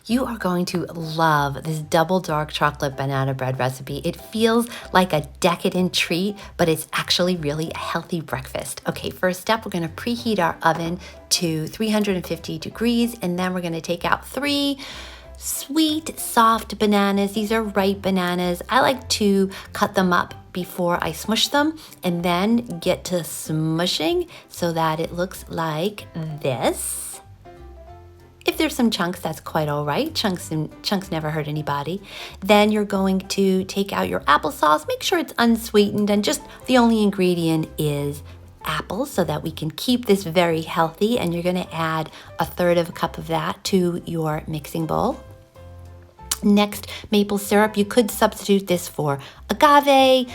You are going to love this double dark chocolate banana bread recipe. It feels like a decadent treat, but it's actually really a healthy breakfast. Okay, first step, we're gonna preheat our oven to 350 degrees, and then we're gonna take out 3 sweet, soft bananas. These are ripe bananas. I like to cut them up before I smush them and then get to smushing so that it looks like this. If there's some chunks, that's quite all right. Chunks never hurt anybody. Then you're going to take out your applesauce. Make sure it's unsweetened, and just the only ingredient is apples so that we can keep this very healthy. And you're gonna add 1/3 cup of that to your mixing bowl. Next, maple syrup. You could substitute this for agave,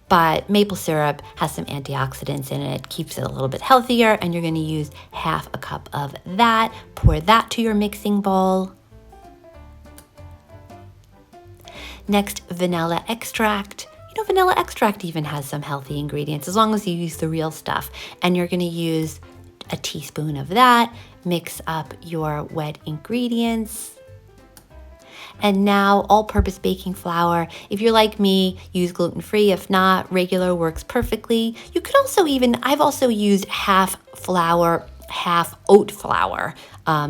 but maple syrup has some antioxidants in it, keeps it a little bit healthier, and you're gonna use 1/2 cup of that. Pour that to your mixing bowl. Next, vanilla extract. You know, vanilla extract even has some healthy ingredients as long as you use the real stuff. And you're gonna use a teaspoon of that. Mix up your wet ingredients. And now all-purpose baking flour. If you're like me, use gluten-free. If not, regular works perfectly. You could also I've also used 1/2 flour, 1/2 oat flour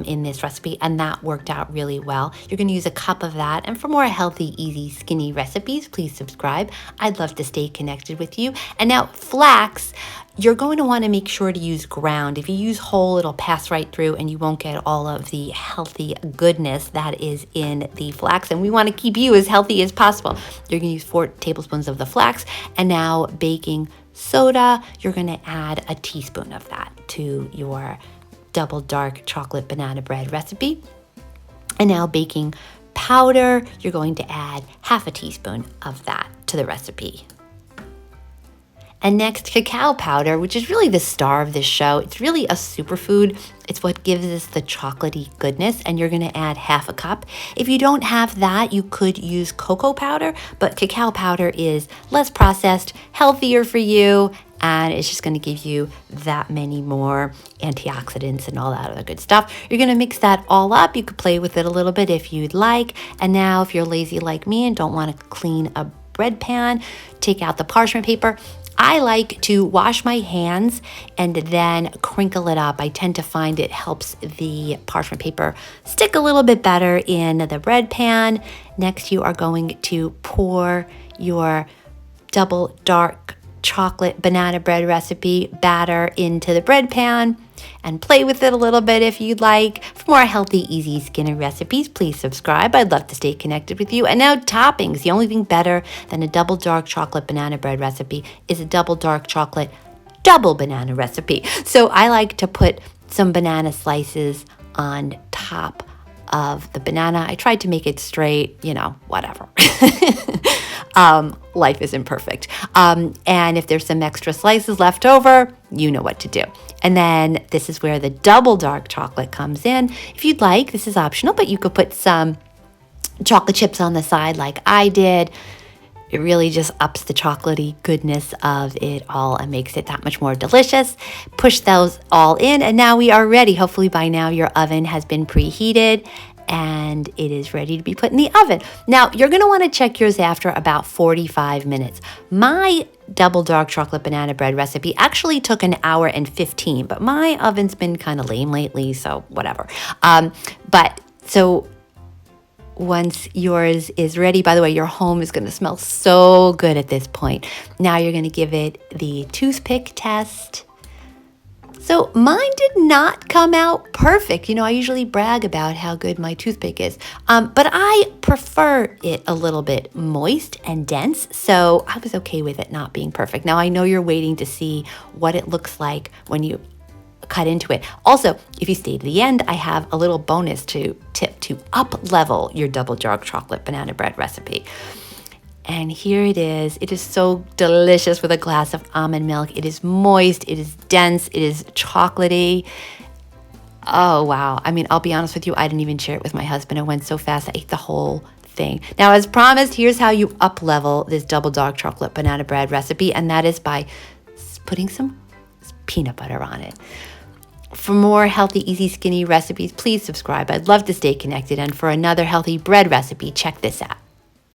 in this recipe, and that worked out really well. You're gonna use 1 cup of that. And for more healthy, easy, skinny recipes, please subscribe. I'd love to stay connected with you. And now flax, you're going to wanna make sure to use ground. If you use whole, it'll pass right through and you won't get all of the healthy goodness that is in the flax. And we wanna keep you as healthy as possible. You're gonna use 4 tablespoons of the flax. And now baking soda, you're gonna add 1 teaspoon of that to your double dark chocolate banana bread recipe. And now baking powder, you're going to add 1/2 teaspoon of that to the recipe. And next, cacao powder, which is really the star of this show. It's really a superfood. It's what gives us the chocolatey goodness, and you're gonna add 1/2 cup. If you don't have that, you could use cocoa powder, but cacao powder is less processed, healthier for you, and it's just gonna give you that many more antioxidants and all that other good stuff. You're gonna mix that all up. You could play with it a little bit if you'd like. And now if you're lazy like me and don't wanna clean a bread pan, take out the parchment paper. I like to wash my hands and then crinkle it up. I tend to find it helps the parchment paper stick a little bit better in the bread pan. Next, you are going to pour your double dark chocolate banana bread recipe batter into the bread pan and play with it a little bit if you'd like. For more healthy, easy, skinny recipes, please subscribe. I'd love to stay connected with you. And now toppings. The only thing better than a double dark chocolate banana bread recipe is a double dark chocolate double banana recipe. So I like to put some banana slices on top of the banana. I tried to make it straight, whatever. Life isn't perfect. And if there's some extra slices left over, you know what to do. And then this is where the double dark chocolate comes in. If you'd like, this is optional, but you could put some chocolate chips on the side like I did. It really just ups the chocolatey goodness of it all and makes it that much more delicious. Push those all in, and now we are ready. Hopefully by now your oven has been preheated and it is ready to be put in the oven. Now, you're gonna wanna check yours after about 45 minutes. My double dark chocolate banana bread recipe actually took 1 hour and 15, but my oven's been kind of lame lately, so whatever. So once yours is ready, by the way, your home is gonna smell so good at this point. Now you're gonna give it the toothpick test. So mine did not come out perfect. I usually brag about how good my toothpick is, but I prefer it a little bit moist and dense, so I was okay with it not being perfect. Now I know you're waiting to see what it looks like when you cut into it. Also, if you stay to the end, I have a little bonus tip to up level your double dark chocolate banana bread recipe. And here it is. It is so delicious with a glass of almond milk. It is moist, it is dense, it is chocolatey. Oh, wow. I'll be honest with you, I didn't even share it with my husband. It went so fast, I ate the whole thing. Now, as promised, here's how you up level this double dark chocolate banana bread recipe, and that is by putting some peanut butter on it. For more healthy, easy, skinny recipes, please subscribe. I'd love to stay connected. And for another healthy bread recipe, check this out.